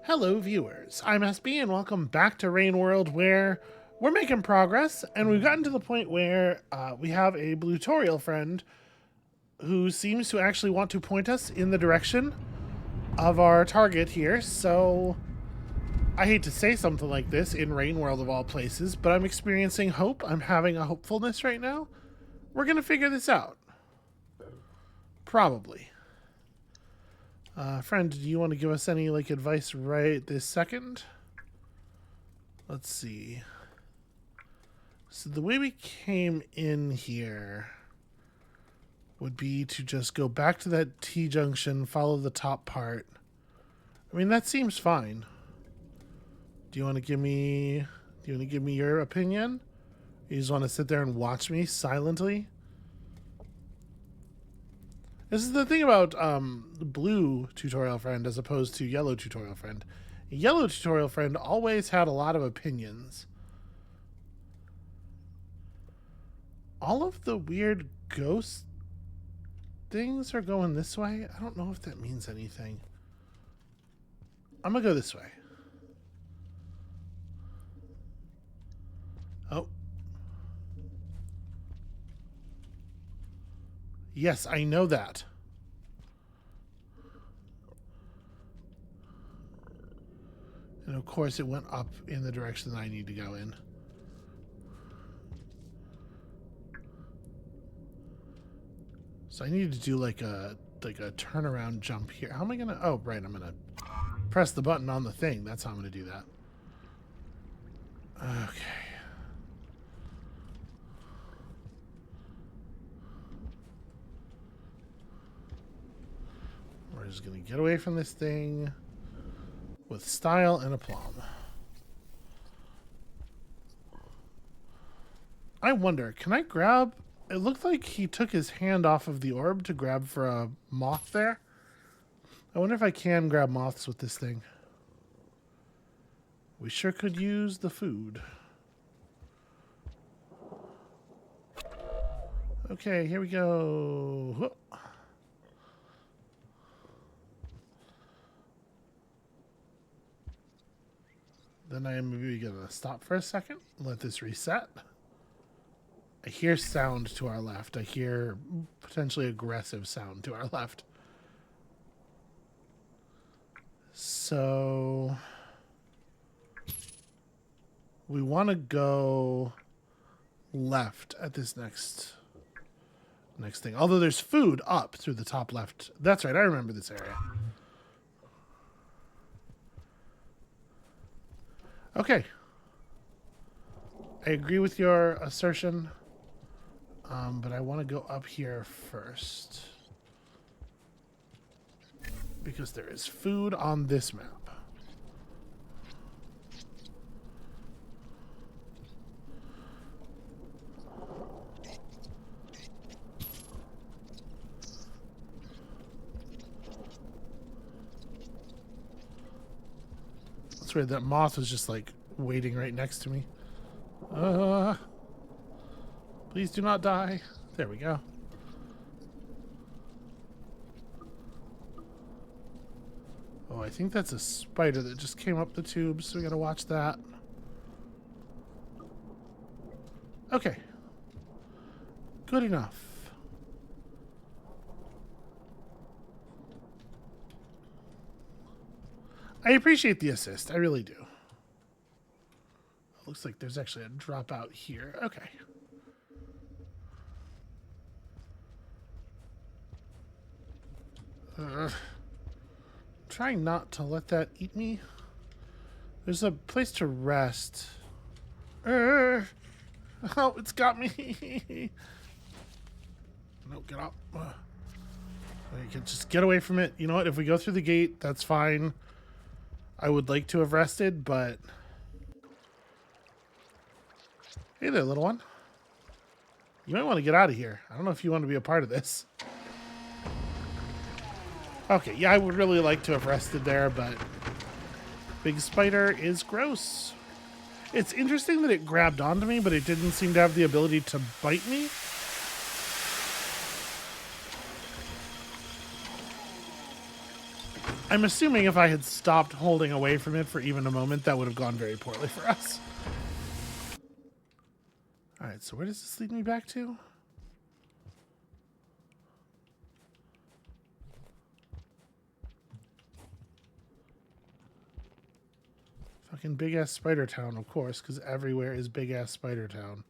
Hello, viewers. I'm SB, and welcome back to Rain World, where we're making progress, and we've gotten to the point where we have a blutorial friend who seems to actually want to point us in the direction of our target here. So I hate to say something like this in Rain World of all places, but I'm experiencing hope. I'm having a hopefulness right now. We're gonna figure this out. Probably. Friend, do you want to give us any advice right this second? Let's see. So the way we came in here would be to just go back to that T-junction, follow the top part. I mean, that seems fine. Do you want to give me your opinion? You just want to sit there and watch me silently? This is the thing about blue tutorial friend as opposed to yellow tutorial friend. Yellow tutorial friend always had a lot of opinions. All of the weird ghost things are going this way. I don't know if that means anything. I'm gonna go this way. Oh. Yes, I know that. And of course it went up in the direction that I need to go in. So I need to do like a turnaround jump here. How am I gonna... Oh, right, I'm gonna press the button on the thing. That's how I'm gonna do that. Okay. We're just gonna get away from this thing with style and aplomb. I wonder, can I grab... It looked like he took his hand off of the orb to grab for a moth there. I wonder if I can grab moths with this thing. We sure could use the food. Okay, here we go. Whoop. Then I am maybe going to stop for a second, let this reset. I hear sound to our left. I hear potentially aggressive sound to our left. So we want to go left at this next thing. Although there's food up through the top left. That's right. I remember this area. Okay. I agree with your assertion, but I want to go up here first. Because there is food on this map. That's weird. That moth was just like waiting right next to me. Please do not die. There we go. Oh, I think that's a spider that just came up the tube, so we gotta watch that. Okay. Good enough. I appreciate the assist. I really do. Looks like there's actually a dropout here. Okay. Trying not to let that eat me. There's a place to rest. Oh, it's got me. No, get up. You can just get away from it. You know what? If we go through the gate, that's fine. I would like to have rested, but... Hey there, little one. You might want to get out of here. I don't know if you want to be a part of this. Okay, yeah, I would really like to have rested there, but... Big spider is gross. It's interesting that it grabbed onto me, but it didn't seem to have the ability to bite me. I'm assuming if I had stopped holding away from it for even a moment, that would have gone very poorly for us. Alright, so where does this lead me back to? Fucking big-ass spider town, of course, because everywhere is big-ass spider town.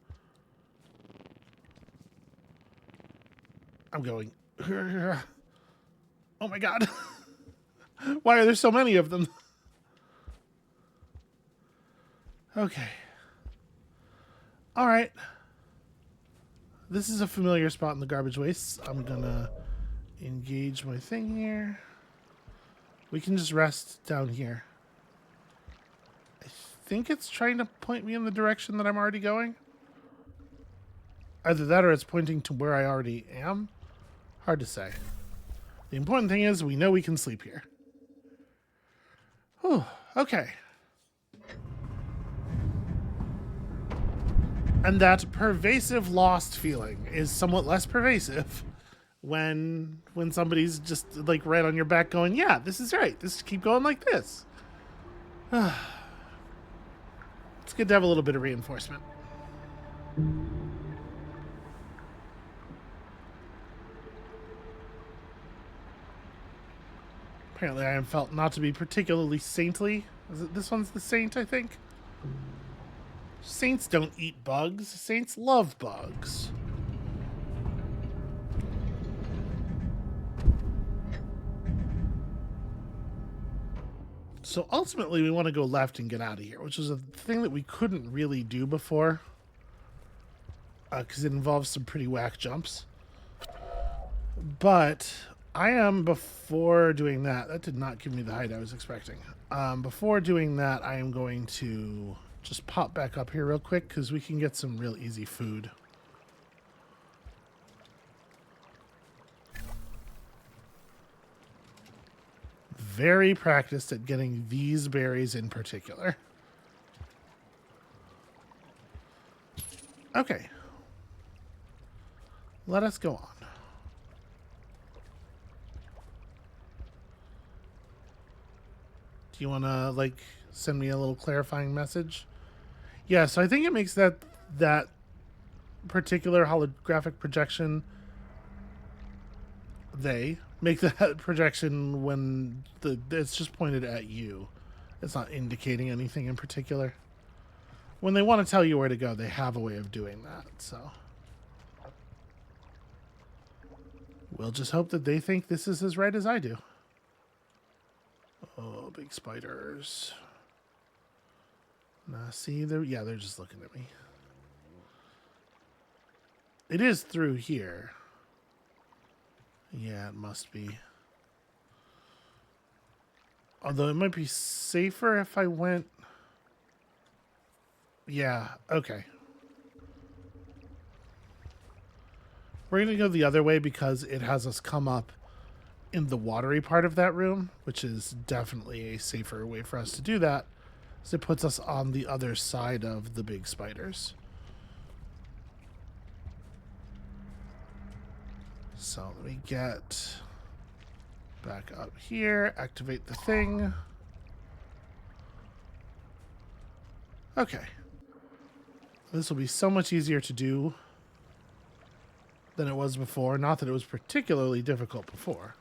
I'm going... Oh my god. Why are there so many of them? Okay. Alright. This is a familiar spot in the garbage wastes. I'm gonna engage my thing here. We can just rest down here. I think it's trying to point me in the direction that I'm already going. Either that or it's pointing to where I already am. Hard to say. The important thing is we know we can sleep here. Whew, okay. And that pervasive lost feeling is somewhat less pervasive when somebody's just like right on your back going, yeah, this is right. This keep going like this. It's good to have a little bit of reinforcement. Apparently I am felt not to be particularly saintly. This one's the saint, I think? Saints don't eat bugs. Saints love bugs. So ultimately we want to go left and get out of here, which is a thing that we couldn't really do before. Because it involves some pretty whack jumps. But... I am, before doing that, that did not give me the height I was expecting. Before doing that, I am going to just pop back up here real quick because we can get some real easy food. Very practiced at getting these berries in particular. Okay. Let us go on. Do you want to, like, send me a little clarifying message? Yeah, so I think it makes that particular holographic projection... They make that projection when it's just pointed at you. It's not indicating anything in particular. When they want to tell you where to go, they have a way of doing that, so... We'll just hope that they think this is as right as I do. Oh, big spiders. Nah, see, they're just looking at me. It is through here. Yeah, it must be. Although it might be safer if I went... Yeah, okay. We're going to go the other way because it has us come up in the watery part of that room, which is definitely a safer way for us to do that. So it puts us on the other side of the big spiders. So let me get back up here, activate the thing. Okay. This will be so much easier to do than it was before. Not that it was particularly difficult before.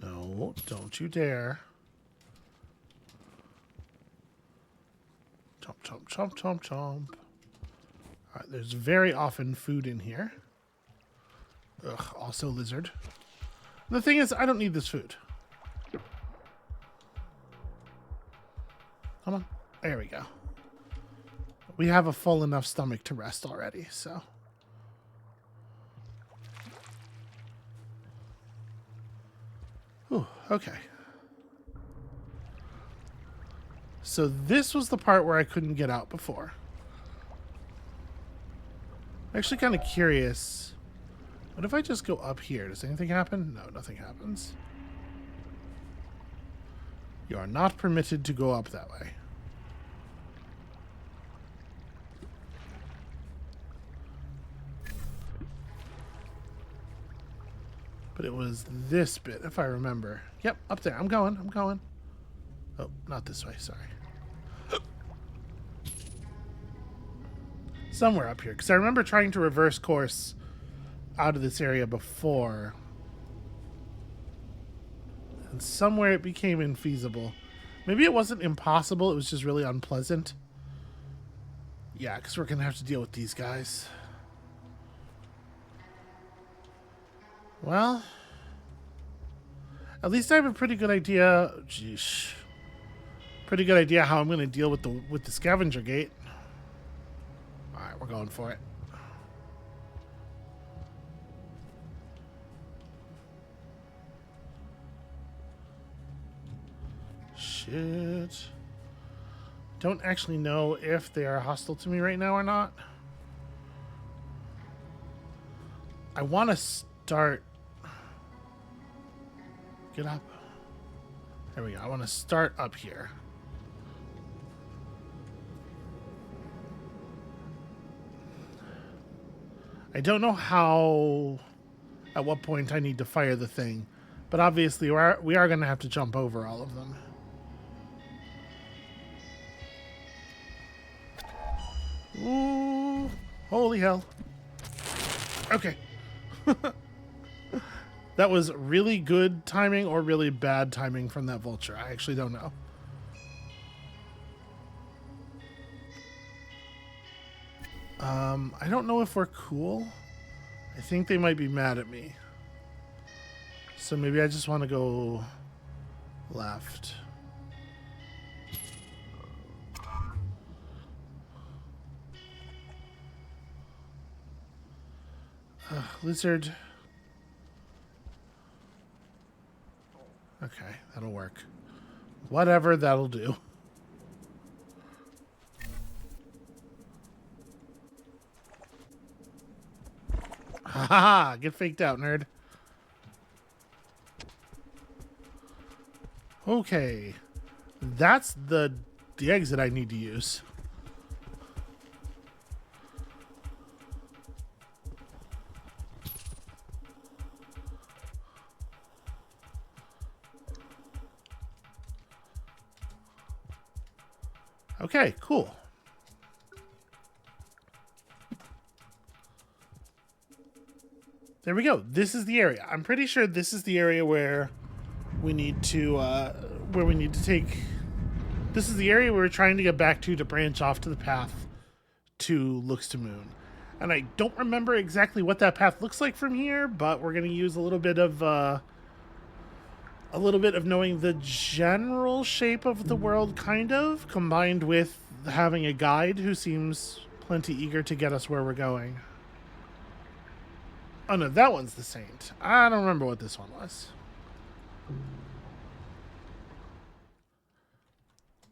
No, don't you dare. Chomp, chomp, chomp, chomp, chomp. Alright, there's very often food in here. Ugh, also lizard. And the thing is, I don't need this food. Come on. There we go. We have a full enough stomach to rest already, so... Ooh, okay. So this was the part where I couldn't get out before. I'm actually kind of curious. What if I just go up here? Does anything happen? No, nothing happens. You are not permitted to go up that way. But it was this bit, if I remember. Yep, up there. I'm going. Oh, not this way. Sorry. Somewhere up here. Because I remember trying to reverse course out of this area before. And somewhere it became infeasible. Maybe it wasn't impossible. It was just really unpleasant. Yeah, because we're going to have to deal with these guys. Well, at least I have a pretty good idea. Jeez, pretty good idea how I'm going to deal with the scavenger gate. All right, we're going for it. Shit. Don't actually know if they are hostile to me right now or not. I want to start. Get up. There we go. I want to start up here. I don't know how, at what point I need to fire the thing, but obviously we are going to have to jump over all of them. Ooh, holy hell. Okay. That was really good timing or really bad timing from that vulture. I actually don't know. I don't know if we're cool. I think they might be mad at me. So maybe I just want to go left. Lizard. Okay, that'll work. Whatever, that'll do. Haha, get faked out, nerd. Okay. That's the exit I need to use. Okay, cool. There we go. This is the area. I'm pretty sure this is the area where we need to take. This is the area we're trying to get back to branch off to the path to Looks to Moon. And I don't remember exactly what that path looks like from here, but we're going to use a little bit of knowing the general shape of the world, kind of, combined with having a guide who seems plenty eager to get us where we're going. Oh no, that one's the Saint. I don't remember what this one was.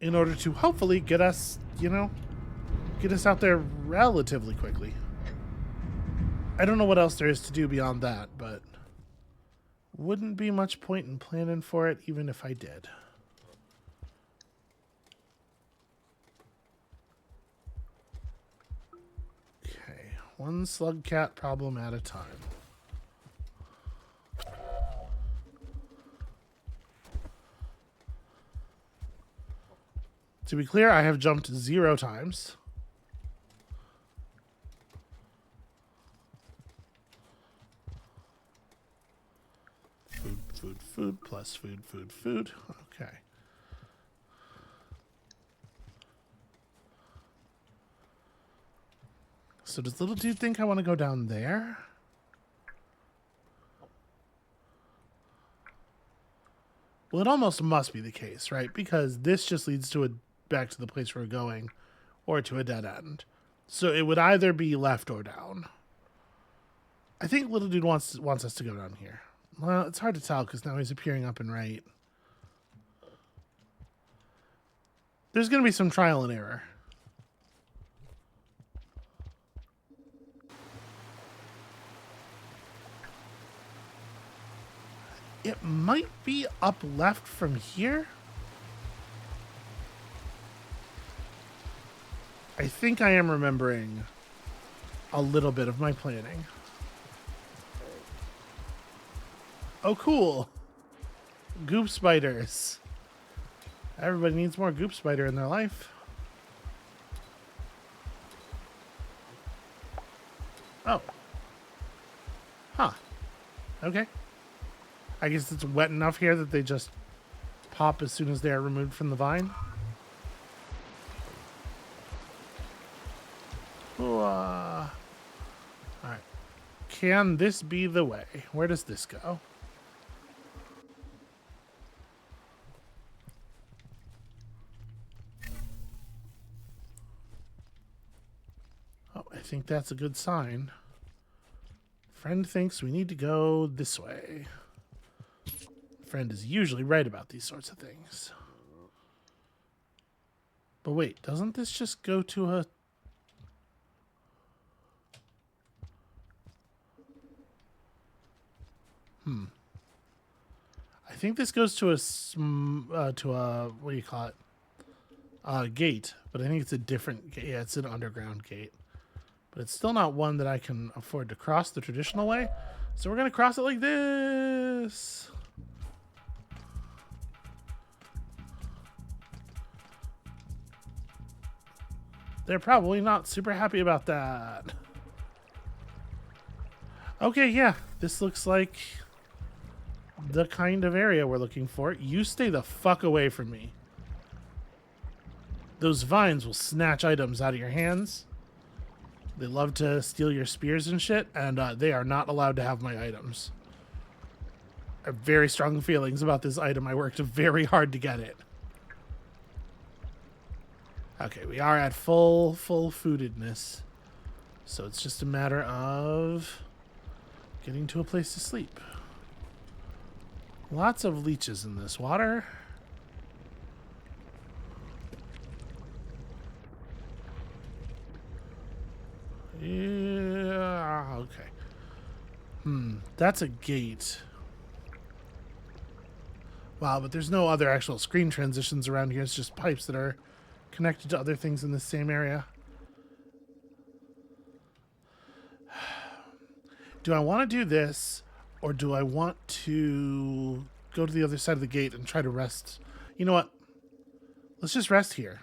In order to hopefully get us, get us out there relatively quickly. I don't know what else there is to do beyond that, but wouldn't be much point in planning for it, even if I did. Okay, one slugcat problem at a time. To be clear, I have jumped 0 times. Food plus food. Okay. So does little dude think I want to go down there? Well, it almost must be the case, right? Because this just leads to back to the place we're going, or to a dead end. So it would either be left or down. I think little dude wants us to go down here. Well, it's hard to tell because now he's appearing up and right. There's going to be some trial and error. It might be up left from here. I think I am remembering a little bit of my planning. Oh, cool. Goop spiders. Everybody needs more goop spider in their life. Oh. Huh. Okay. I guess it's wet enough here that they just pop as soon as they are removed from the vine. Alright. Can this be the way? Where does this go? Oh, I think that's a good sign. Friend thinks we need to go this way. Friend is usually right about these sorts of things. But wait, doesn't this just go to a... I think this goes to a what do you call it? Gate, but I think it's a different gate. Yeah, it's an underground gate. But it's still not one that I can afford to cross the traditional way. So we're going to cross it like this. They're probably not super happy about that. Okay, yeah. This looks like the kind of area we're looking for. You stay the fuck away from me. Those vines will snatch items out of your hands. They love to steal your spears and shit, and they are not allowed to have my items. I have very strong feelings about this item. I worked very hard to get it. Okay, we are at full foodedness. So it's just a matter of getting to a place to sleep. Lots of leeches in this water. Yeah, okay. That's a gate. Wow, but there's no other actual screen transitions around here. It's just pipes that are connected to other things in the same area. Do I want to do this, or do I want to go to the other side of the gate and try to rest? You know what? Let's just rest here.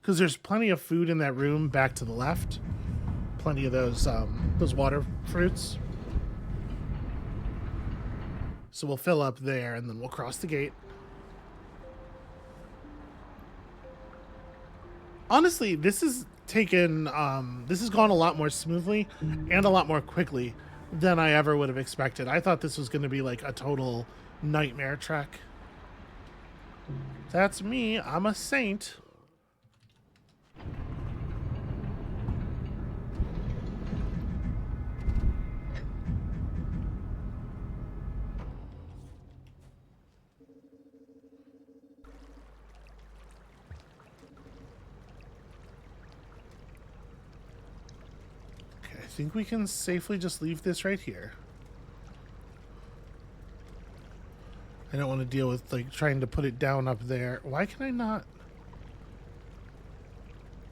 Because there's plenty of food in that room back to the left. Plenty of those water fruits. So we'll fill up there, and then we'll cross the gate. Honestly, this has gone a lot more smoothly and a lot more quickly than I ever would have expected. I thought this was going to be like a total nightmare trek. That's me. I'm a saint. I think we can safely just leave this right here. I don't want to deal with like trying to put it down up there. Why can I not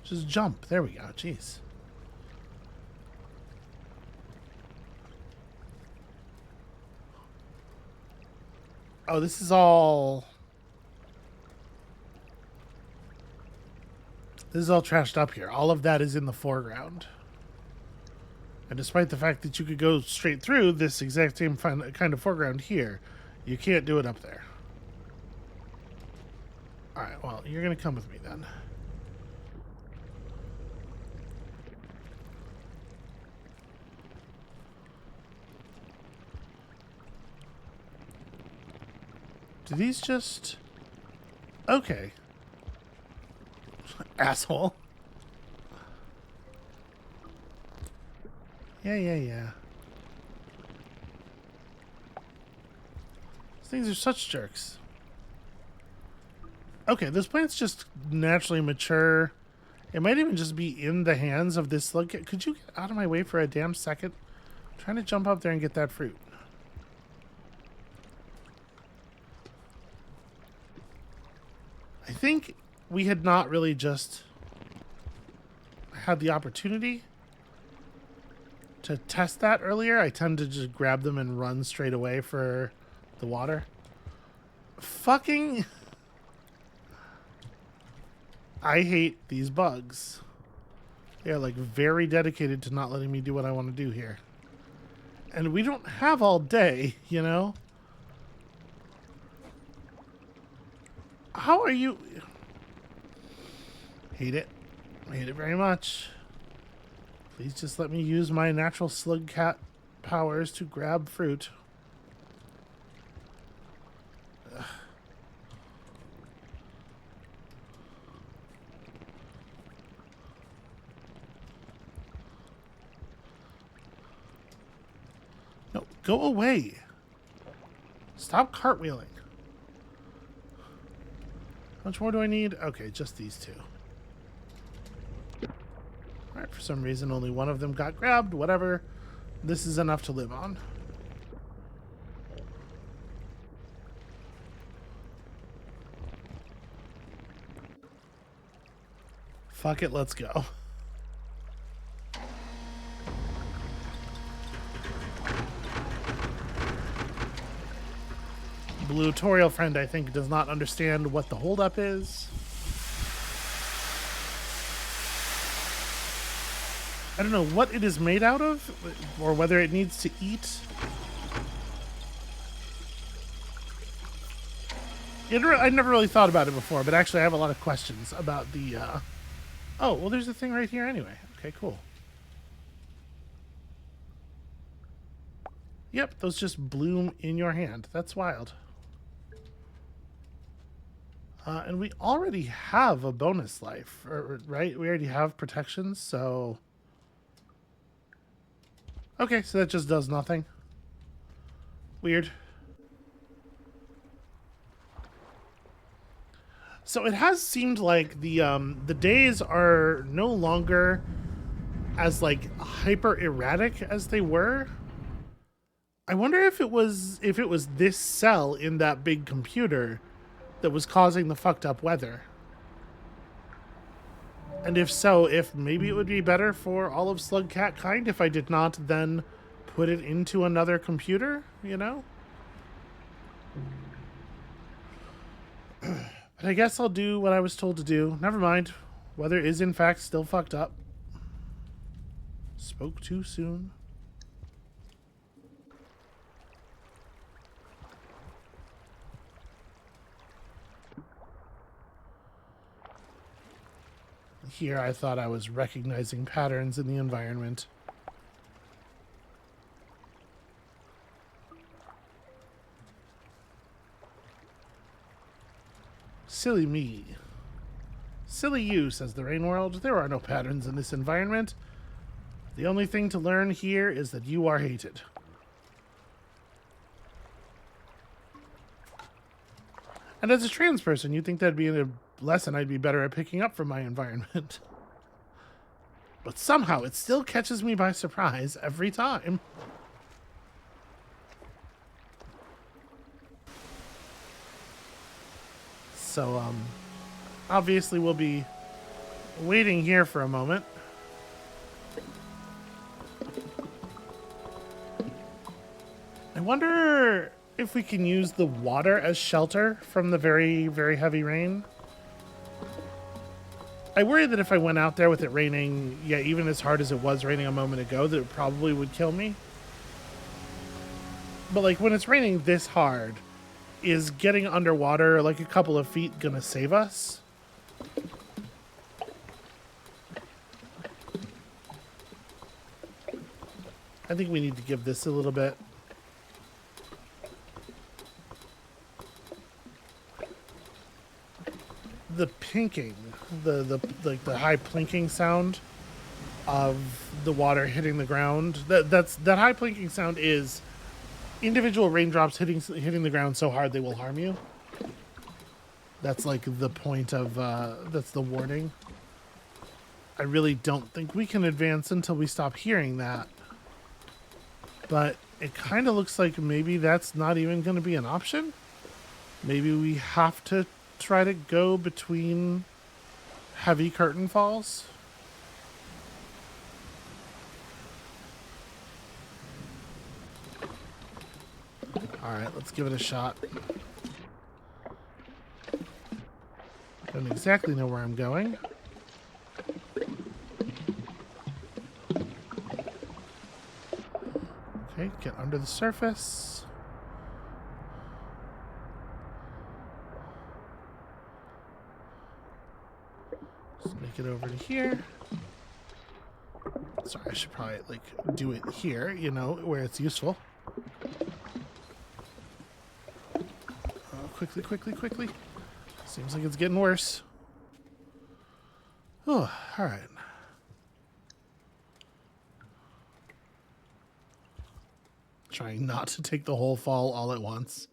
just jump? There we go. Jeez. Oh, this is all trashed up here. All of that is in the foreground. And despite the fact that you could go straight through this exact same kind of foreground here, you can't do it up there. Alright, well, you're going to come with me then. Do these just... Okay. Asshole. Yeah. These things are such jerks. Okay, those plants just naturally mature. It might even just be in the hands of this slugcat. Could you get out of my way for a damn second? I'm trying to jump up there and get that fruit. I think we had not really just had the opportunity to test that earlier, I tend to just grab them and run straight away for the water. Fucking... I hate these bugs. They are like very dedicated to not letting me do what I want to do here. And we don't have all day, you know? How are you... Hate it. Hate it very much. Please just let me use my natural slugcat powers to grab fruit. Ugh. No, go away. Stop cartwheeling. How much more do I need? Okay, just these two. Alright, for some reason only one of them got grabbed. Whatever. This is enough to live on. Fuck it, let's go. Blue tutorial friend, I think, does not understand what the holdup is. I don't know what it is made out of, or whether it needs to eat. I never really thought about it before, but actually I have a lot of questions about the... Oh, well, there's a thing right here anyway. Okay, cool. Yep, those just bloom in your hand. That's wild. And we already have a bonus life, right? We already have protections, so... Okay, so that just does nothing. Weird. So it has seemed like the days are no longer as like hyper erratic as they were. I wonder if it was this cell in that big computer that was causing the fucked up weather. And if so, if maybe it would be better for all of slugcat kind if I did not then put it into another computer, you know? But I guess I'll do what I was told to do. Never mind. Weather is in fact still fucked up. Spoke too soon. Here I thought I was recognizing patterns in the environment. Silly me. Silly you, says the Rain World. There are no patterns in this environment. The only thing to learn here is that you are hated. And as a trans person, you'd think that'd be a lesson I'd be better at picking up from my environment. But somehow it still catches me by surprise every time. So, obviously we'll be waiting here for a moment. I wonder if we can use the water as shelter from the very, very heavy rain. I worry that if I went out there with it raining, yeah, even as hard as it was raining a moment ago, that it probably would kill me. But like when it's raining this hard, is getting underwater like a couple of feet gonna save us? I think we need to give this a little bit. The pinking, the high plinking sound of the water hitting the ground. That high plinking sound is individual raindrops hitting the ground so hard they will harm you. That's like the point of that's the warning. I really don't think we can advance until we stop hearing that. But it kind of looks like maybe that's not even going to be an option. Maybe we have to try to go between heavy curtain falls. Alright, let's give it a shot. Don't exactly know where I'm going. Okay, get under the surface. Let's make it over to here. Sorry, I should probably, like, do it here, you know, where it's useful. Quickly, quickly, quickly. Seems like it's getting worse. Oh, alright. Trying not to take the whole fall all at once.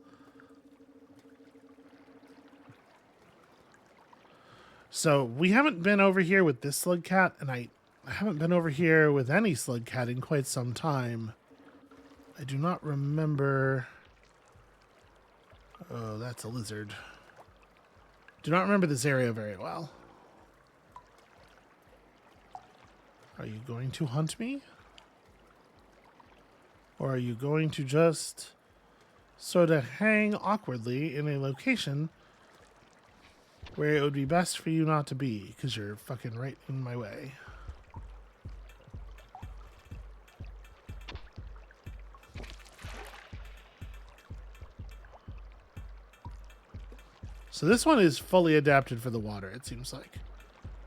So, we haven't been over here with this slugcat, and I haven't been over here with any slugcat in quite some time. I do not remember... Oh, that's a lizard. Do not remember this area very well. Are you going to hunt me? Or are you going to just sort of hang awkwardly in a location where it would be best for you not to be, because you're fucking right in my way? So this one is fully adapted for the water, it seems like.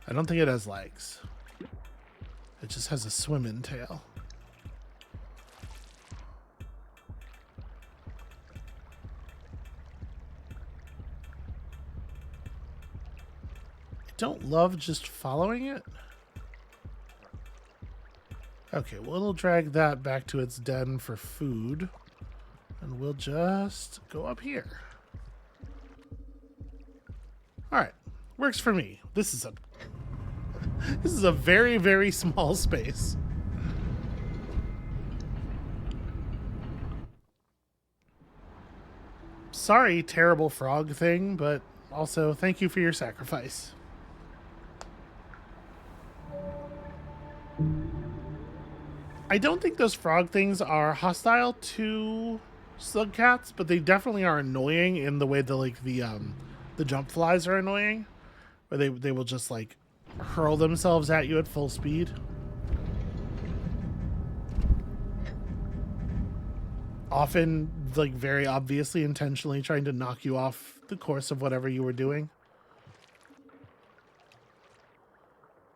I don't think it has legs. It just has a swimming tail. I don't love just following it. Okay, well, it'll drag that back to its den for food. And we'll just go up here. Alright, works for me. This is a very, very small space. Sorry, terrible frog thing, but also thank you for your sacrifice. I don't think those frog things are hostile to slugcats, but they definitely are annoying in the way that, like, the jump flies are annoying, where they will just, like, hurl themselves at you at full speed. Often, like, very obviously intentionally trying to knock you off the course of whatever you were doing.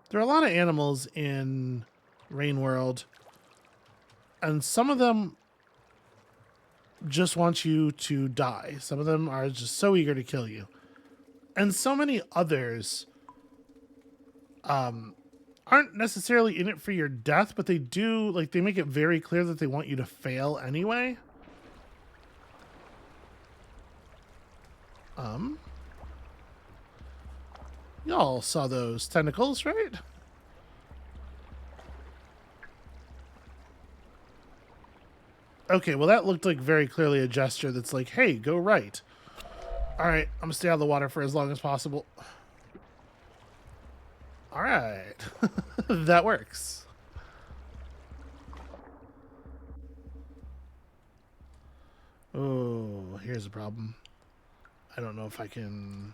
There are a lot of animals in Rain World, and some of them just want you to die. Some of them are just so eager to kill you. And so many others aren't necessarily in it for your death, but they do, like, they make it very clear that they want you to fail anyway. Y'all saw those tentacles, right? Okay, well, that looked like very clearly a gesture that's like, hey, go right. Alright, I'm gonna stay out of the water for as long as possible. Alright. That works. Oh, here's a problem. I don't know if I can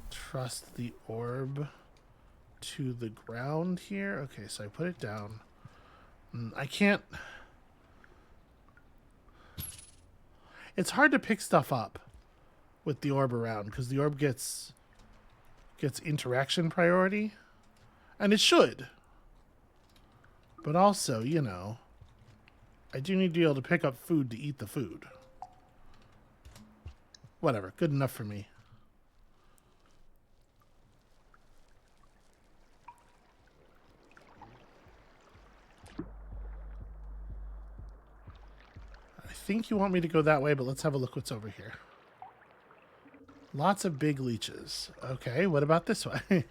trust the orb to the ground here. Okay, so I put it down. I can't... It's hard to pick stuff up with the orb around, because the orb gets interaction priority. And it should. But also, you know, I do need to be able to pick up food to eat the food. Whatever, good enough for me. I think you want me to go that way, but let's have a look what's over here. Lots of big leeches. Okay, what about this way?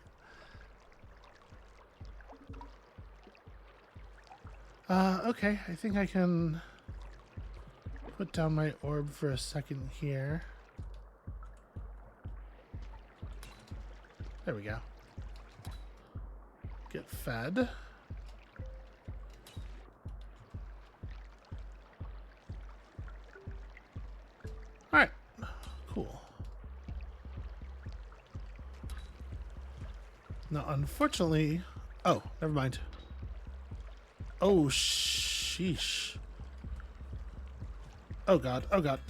Okay, I think I can put down my orb for a second here. There we go. Get fed. Now, unfortunately... Oh, never mind. Oh, sheesh. Oh, God. Oh, God.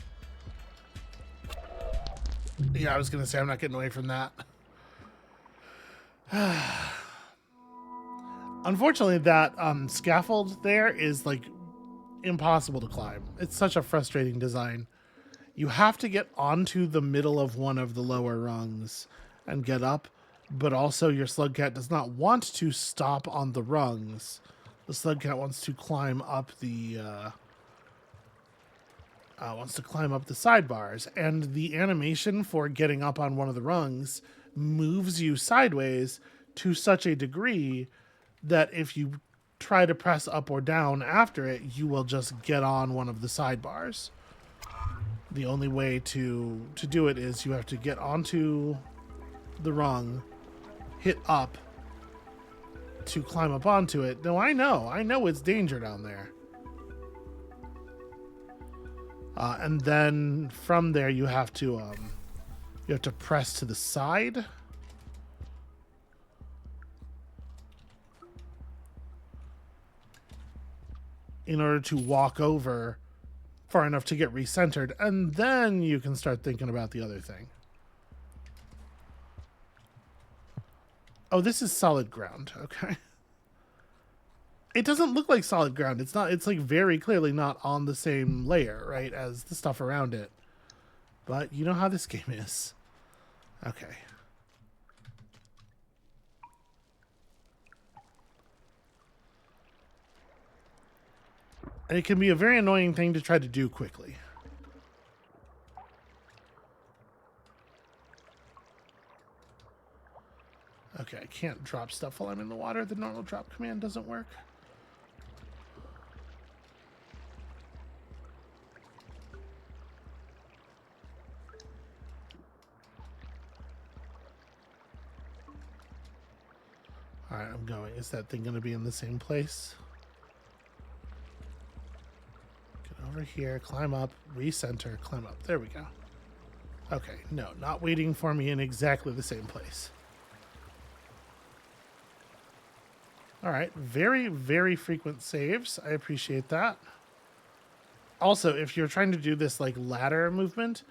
Yeah, I was going to say I'm not getting away from that. Unfortunately, that scaffold there is, like, impossible to climb. It's such a frustrating design. You have to get onto the middle of one of the lower rungs and get up, but also your slugcat does not want to stop on the rungs. The slugcat wants to climb up the sidebars, and the animation for getting up on one of the rungs moves you sideways to such a degree that if you try to press up or down after it, you will just get on one of the sidebars. The only way to do it is you have to get onto the rung, hit up to climb up onto it. No, I know it's danger down there. And then from there you have to press to the side. In order to walk over far enough to get recentered, and then you can start thinking about the other thing. Oh, this is solid ground. Okay. It doesn't look like solid ground. It's not. It's like very clearly not on the same layer, right, as the stuff around it. But you know how this game is. Okay. And it can be a very annoying thing to try to do quickly. Okay, I can't drop stuff while I'm in the water. The normal drop command doesn't work. Alright, I'm going. Is that thing going to be in the same place? Get over here, climb up, recenter, climb up. There we go. Okay, no, not waiting for me in exactly the same place. Alright, very, very frequent saves. I appreciate that. Also, if you're trying to do this like ladder movement,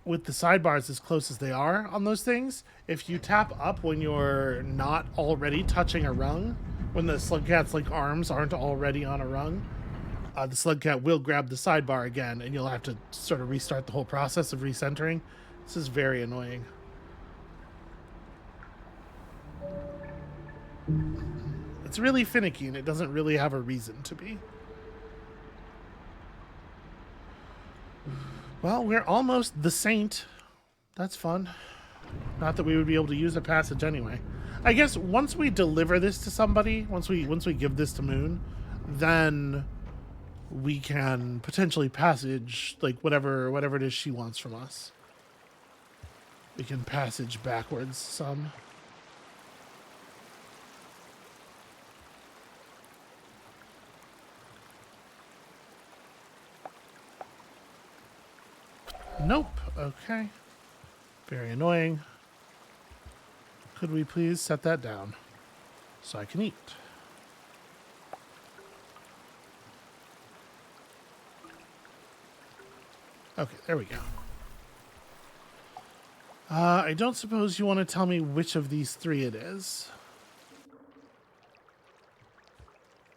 with the sidebars as close as they are on those things, if you tap up when you're not already touching a rung, when the slugcat's like arms aren't already on a rung, the slugcat will grab the sidebar again, and you'll have to sort of restart the whole process of recentering. This is very annoying. It's really finicky, and it doesn't really have a reason to be. Well, we're almost the saint. That's fun. Not that we would be able to use a passage anyway. I guess once we deliver this to somebody, once we give this to Moon, then we can potentially passage like whatever it is she wants from us. We can passage backwards some. Nope. Okay. Very annoying. Could we please set that down so I can eat? Okay, there we go. I don't suppose you want to tell me which of these three it is.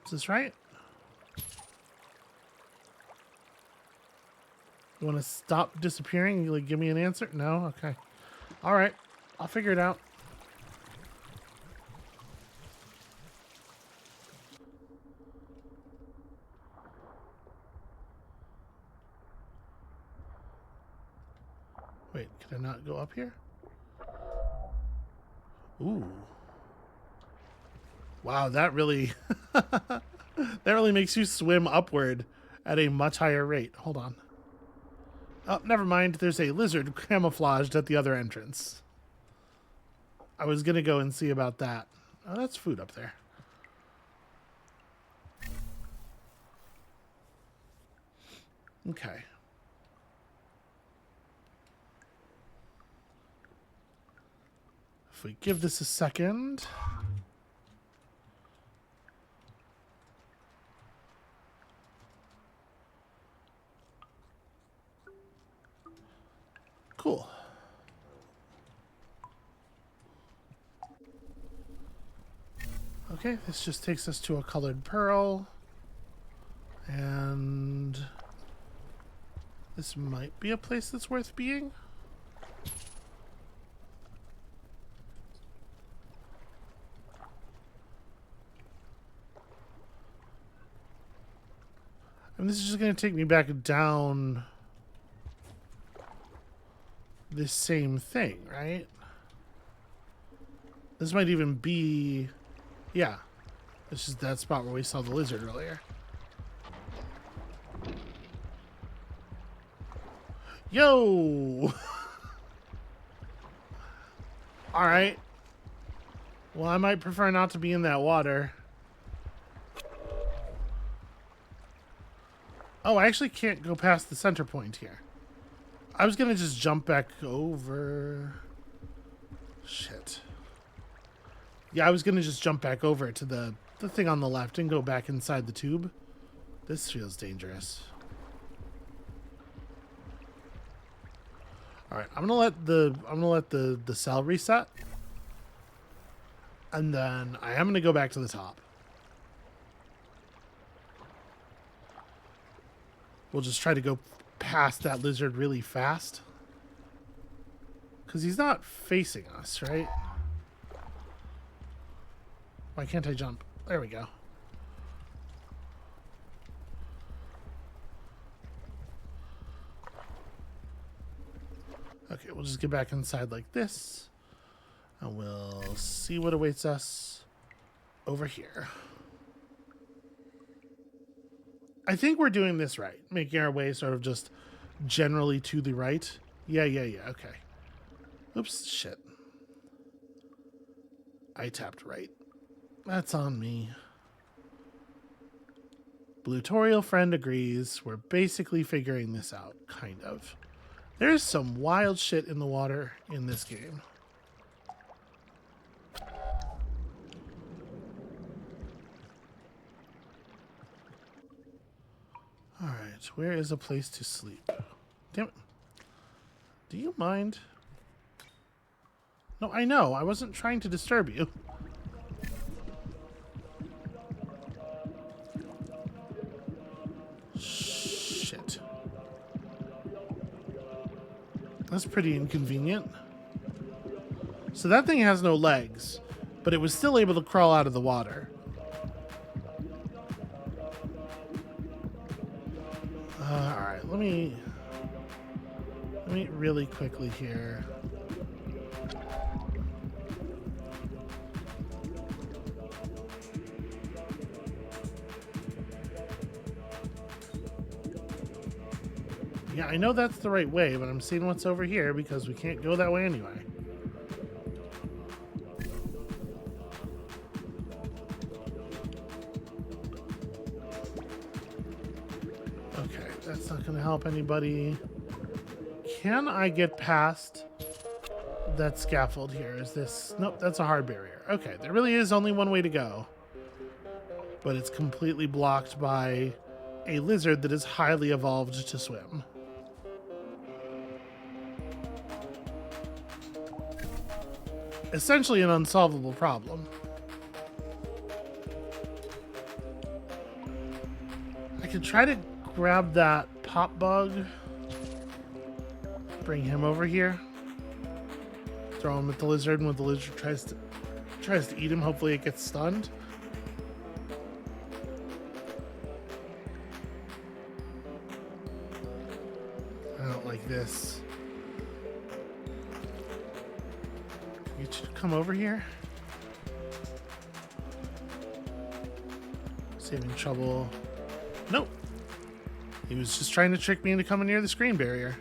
Is this right? You want to stop disappearing? You like give me an answer? No? Okay. All right. I'll figure it out. Wait, can I not go up here? Ooh. Wow, that really that really makes you swim upward at a much higher rate. Hold on. Oh, never mind. There's a lizard camouflaged at the other entrance. I was going to go and see about that. Oh, that's food up there. Okay. we give this a second. Cool. Okay, this just takes us to a colored pearl. And this might be a place that's worth being. And this is just going to take me back down this same thing, right? This might even be... Yeah. This is that spot where we saw the lizard earlier. Yo! Alright. Well, I might prefer not to be in that water. Oh, I actually can't go past the center point here. I was gonna just jump back over. Shit. Yeah, I was gonna just jump back over to the thing on the left and go back inside the tube. This feels dangerous. Alright, I'm gonna let the cell reset. And then I am gonna go back to the top. We'll just try to go past that lizard really fast. Because he's not facing us, right? Why can't I jump? There we go. Okay, we'll just get back inside like this. And we'll see what awaits us over here. I think we're doing this right. Making our way sort of just generally to the right. Yeah, okay. Oops, shit. I tapped right. That's on me. Blutorial friend agrees. We're basically figuring this out, kind of. There's some wild shit in the water in this game. Alright, where is a place to sleep? Damn it. Do you mind? No, I know. I wasn't trying to disturb you. Shit. That's pretty inconvenient. So that thing has no legs, but it was still able to crawl out of the water. Alright, let me really quickly here. Yeah, I know that's the right way, but I'm seeing what's over here because we can't go that way anyway. Okay, that's not going to help anybody. Can I get past that scaffold here? Is this... Nope, that's a hard barrier. Okay, there really is only one way to go. But it's completely blocked by a lizard that is highly evolved to swim. Essentially an unsolvable problem. I could try to grab that pop bug. Bring him over here. Throw him at the lizard, and when the lizard tries to eat him, hopefully it gets stunned. I don't like this. You should come over here. Saving trouble. Nope. He was just trying to trick me into coming near the screen barrier.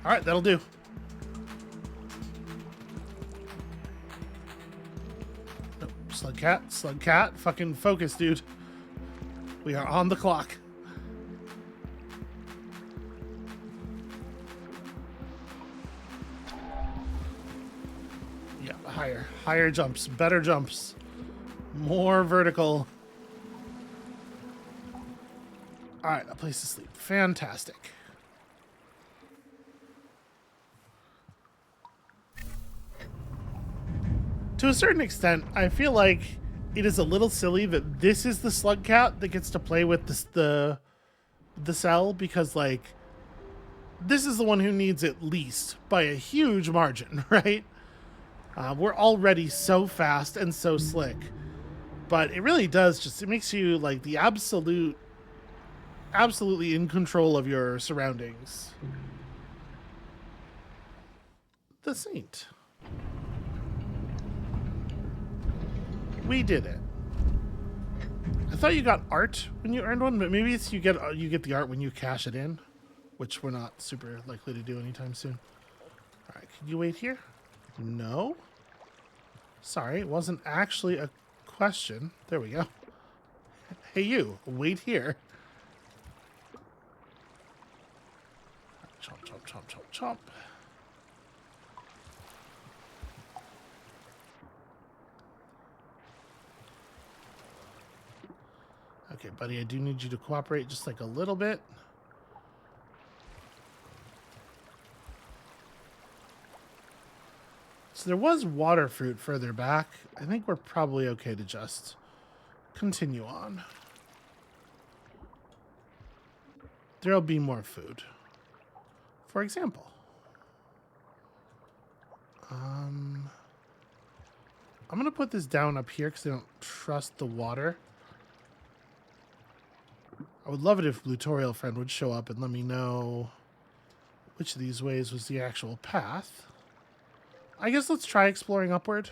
Alright, that'll do. Nope. Slugcat. Fucking focus, dude. We are on the clock. Higher. Higher jumps. Better jumps. More vertical. Alright, a place to sleep. Fantastic. To a certain extent, I feel like it is a little silly that this is the slugcat that gets to play with the cell, because, like, this is the one who needs it least by a huge margin, right? We're already so fast and so slick, but it really does just, it makes you, like, the absolutely in control of your surroundings. The Saint. We did it. I thought you got art when you earned one, but maybe it's you get the art when you cash it in, which we're not super likely to do anytime soon. All right, can you wait here? No. Sorry, it wasn't actually a question. There we go. Hey, you, wait here. Chomp, chomp, chomp, chomp, chomp. Okay, buddy, I do need you to cooperate just like a little bit. So there was water fruit further back. I think we're probably okay to just continue on. There'll be more food. For example. I'm going to put this down up here because I don't trust the water. I would love it if Blutorial Friend would show up and let me know which of these ways was the actual path. I guess let's try exploring upward.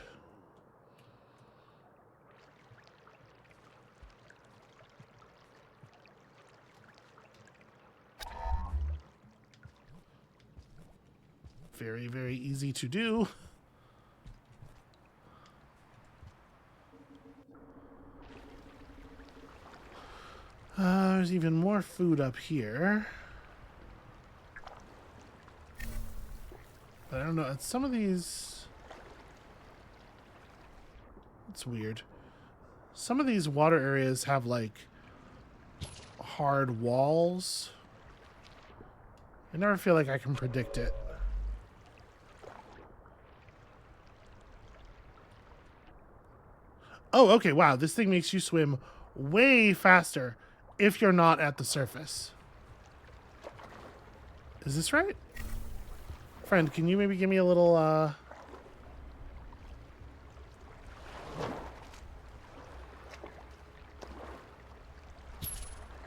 Very, very easy to do. There's even more food up here. But I don't know. Some of these... It's weird. Some of these water areas have, like, hard walls. I never feel like I can predict it. Oh, okay. Wow. This thing makes you swim way faster if you're not at the surface. Is this right? Friend, can you maybe give me a little,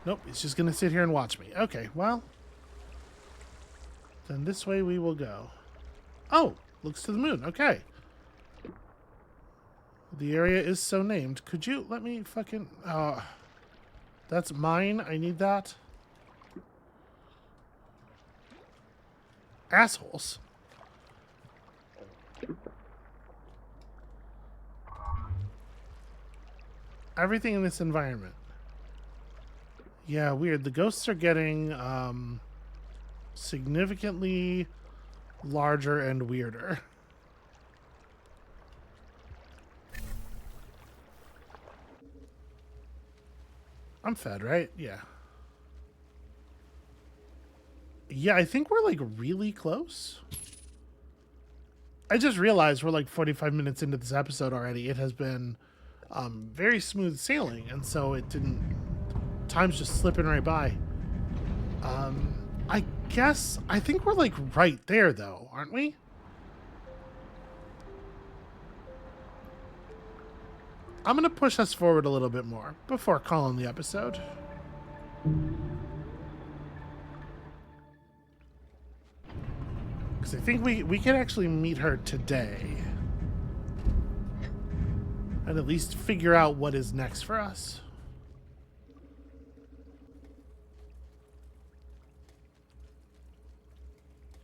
Nope, it's just gonna sit here and watch me. Okay, well. Then this way we will go. Oh, looks to the moon. Okay. The area is so named. Could you let me fucking... that's mine. I need that. Assholes. Everything in this environment. Yeah, weird. The ghosts are getting significantly larger and weirder. I'm fed, right? Yeah. Yeah, I think we're, like, really close. I just realized we're, like, 45 minutes into this episode already. It has been very smooth sailing, and so it didn't... Time's just slipping right by. I guess... I think we're, like, right there, though, aren't we? I'm going to push us forward a little bit more before calling the episode. Because I think we can actually meet her today. And at least figure out what is next for us.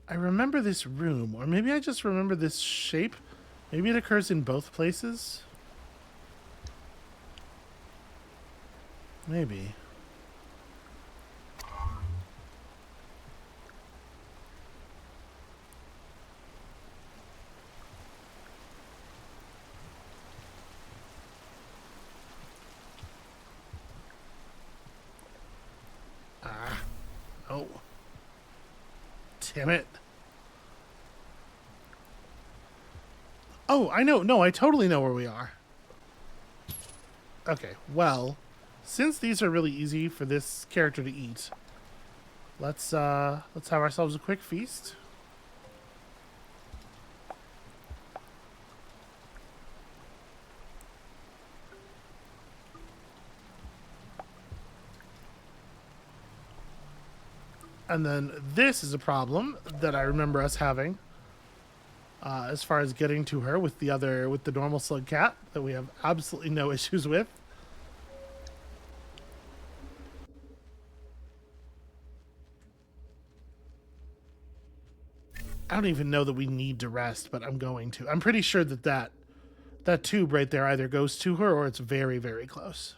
I remember this room, or maybe I just remember this shape. Maybe it occurs in both places. Maybe. Damn it. Oh, I know. No, I totally know where we are. Okay, well, since these are really easy for this character to eat, let's have ourselves a quick feast. And then this is a problem that I remember us having, as far as getting to her with the normal slug cat that we have absolutely no issues with. I don't even know that we need to rest, but I'm going to. I'm pretty sure that tube right there either goes to her or it's very, very close.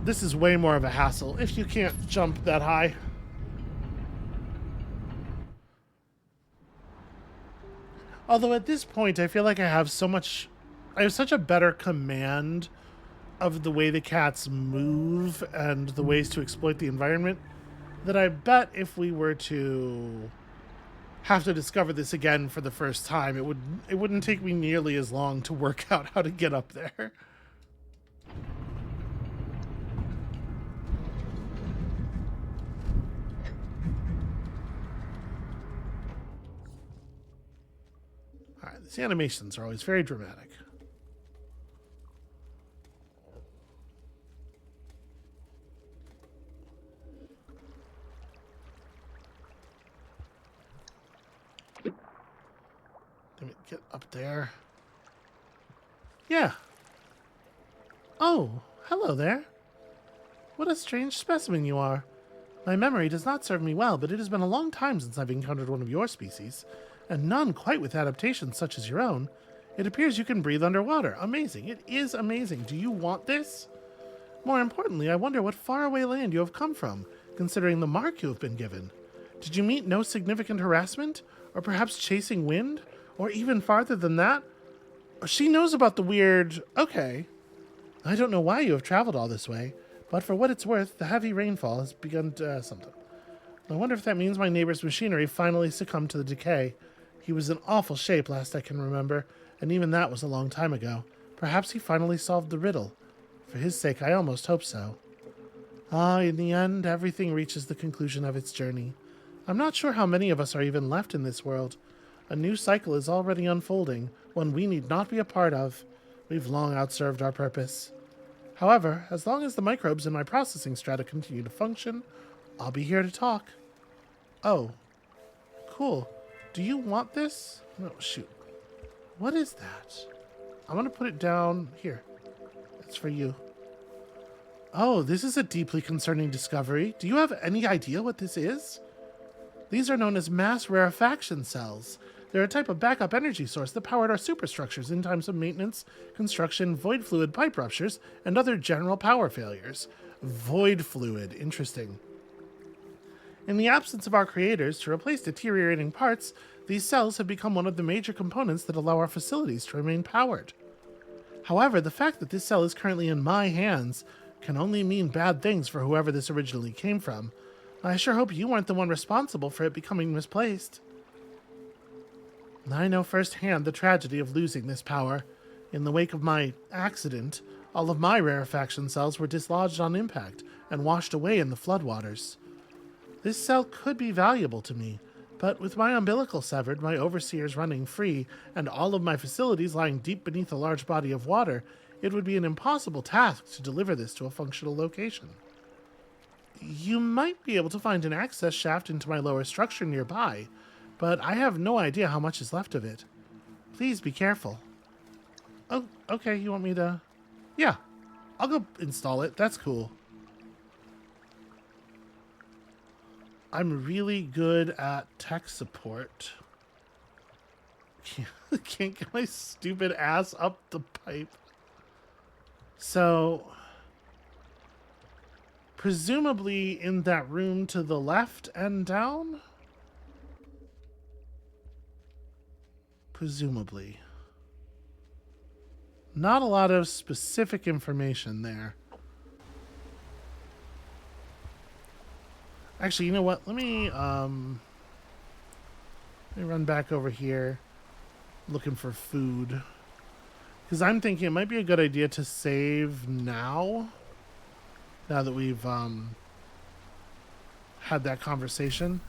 This is way more of a hassle if you can't jump that high. Although at this point, I feel like I have such a better command of the way the cats move and the ways to exploit the environment that I bet if we were to have to discover this again for the first time, it wouldn't take me nearly as long to work out how to get up there. Alright, these animations are always very dramatic. Let me get up there. Yeah. Oh, hello there. What a strange specimen you are. My memory does not serve me well, but it has been a long time since I've encountered one of your species, and none quite with adaptations such as your own. It appears you can breathe underwater. Amazing. It is amazing. Do you want this? More importantly, I wonder what faraway land you have come from, considering the mark you have been given. Did you meet no significant harassment? Or perhaps chasing wind? Or even farther than that? She knows about the weird... Okay. I don't know why you have traveled all this way, but for what it's worth, the heavy rainfall has begun to... something. I wonder if that means my neighbor's machinery finally succumbed to the decay. He was in awful shape last I can remember, and even that was a long time ago. Perhaps he finally solved the riddle. For his sake, I almost hope so. Ah, in the end, everything reaches the conclusion of its journey. I'm not sure how many of us are even left in this world. A new cycle is already unfolding, one we need not be a part of. We've long outserved our purpose. However, as long as the microbes in my processing strata continue to function, I'll be here to talk. Oh. Cool. Do you want this? No, shoot. What is that? I'm going to put it down here. It's for you. Oh, this is a deeply concerning discovery. Do you have any idea what this is? These are known as mass rarefaction cells. They're a type of backup energy source that powered our superstructures in times of maintenance, construction, void fluid pipe ruptures, and other general power failures. Void fluid. Interesting. In the absence of our creators to replace deteriorating parts, these cells have become one of the major components that allow our facilities to remain powered. However, the fact that this cell is currently in my hands can only mean bad things for whoever this originally came from. I sure hope you weren't the one responsible for it becoming misplaced. I know firsthand the tragedy of losing this power. In the wake of my accident, all of my rarefaction cells were dislodged on impact and washed away in the floodwaters. This cell could be valuable to me, but with my umbilical severed, my overseers running free, and all of my facilities lying deep beneath a large body of water, it would be an impossible task to deliver this to a functional location. You might be able to find an access shaft into my lower structure nearby, but I have no idea how much is left of it. Please be careful. Oh, okay, you want me to... Yeah, I'll go install it. That's cool. I'm really good at tech support. Can't get my stupid ass up the pipe. So... presumably in that room to the left and down? Presumably. Not a lot of specific information there. Actually, you know what? Let me run back over here looking for food. Because I'm thinking it might be a good idea to save now. Now that we've had that conversation.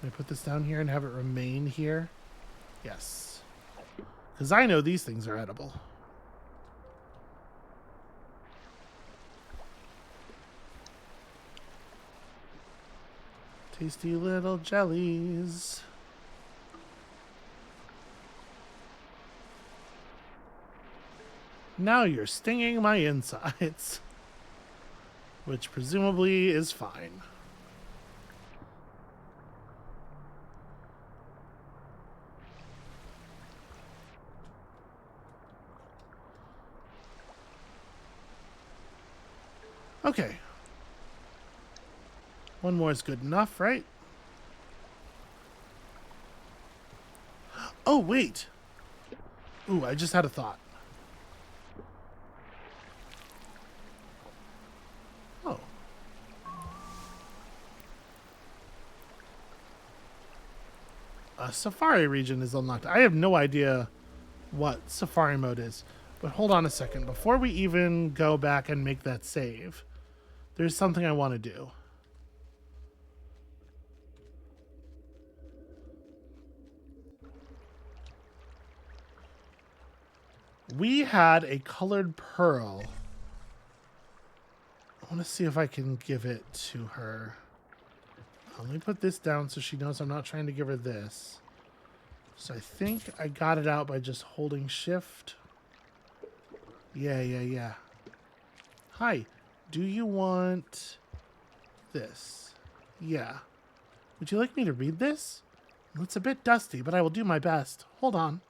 Can I put this down here and have it remain here? Yes. Because I know these things are edible. Tasty little jellies. Now you're stinging my insides. Which presumably is fine. Okay. One more is good enough, right? Oh, wait. Ooh, I just had a thought. Oh. A safari region is unlocked. I have no idea what safari mode is. But hold on a second. Before we even go back and make that save, there's something I want to do. We had a colored pearl. I want to see if I can give it to her. Let me put this down so she knows I'm not trying to give her this. So I think I got it out by just holding shift. Yeah. Hi. Do you want this? Yeah. Would you like me to read this? It's a bit dusty, but I will do my best. Hold on.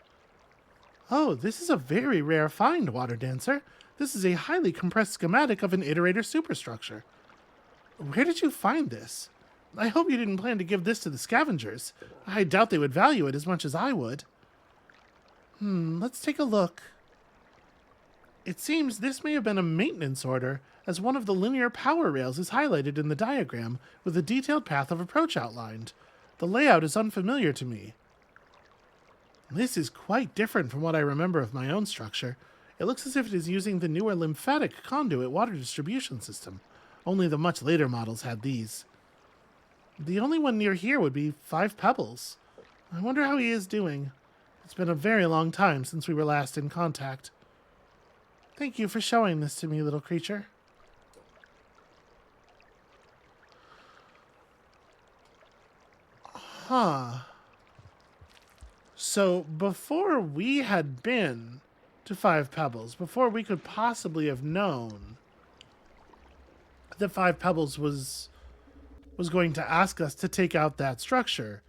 Oh, this is a very rare find, Water Dancer. This is a highly compressed schematic of an iterator superstructure. Where did you find this? I hope you didn't plan to give this to the scavengers. I doubt they would value it as much as I would. Let's take a look. It seems this may have been a maintenance order, as one of the linear power rails is highlighted in the diagram with a detailed path of approach outlined. The layout is unfamiliar to me. This is quite different from what I remember of my own structure. It looks as if it is using the newer lymphatic conduit water distribution system. Only the much later models had these. The only one near here would be 5 Pebbles. I wonder how he is doing. It's been a very long time since we were last in contact. Thank you for showing this to me, little creature. Huh. So before we had been to 5 Pebbles, before we could possibly have known that 5 Pebbles was going to ask us to take out that structure,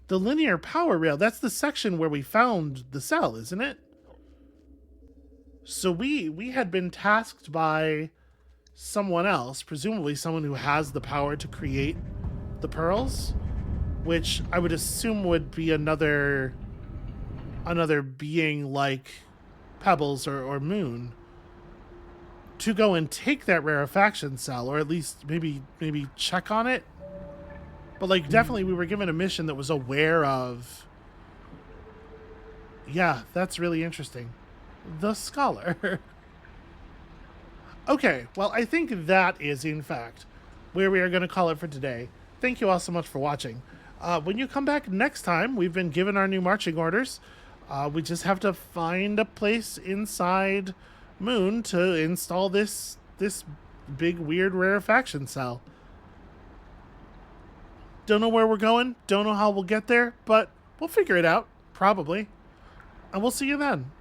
the linear power rail, that's the section where we found the cell, isn't it? So we had been tasked by someone else, presumably someone who has the power to create the pearls, which I would assume would be another being like Pebbles or Moon, to go and take that rarefaction cell, or at least maybe check on it. But like, definitely we were given a mission that was aware of. Yeah, that's really interesting. The Scholar. Okay, well, I think that is, in fact, where we are going to call it for today. Thank you all so much for watching. When you come back next time, we've been given our new marching orders. We just have to find a place inside Moon to install this big, weird rarefaction cell. Don't know where we're going. Don't know how we'll get there, but we'll figure it out, probably. And we'll see you then.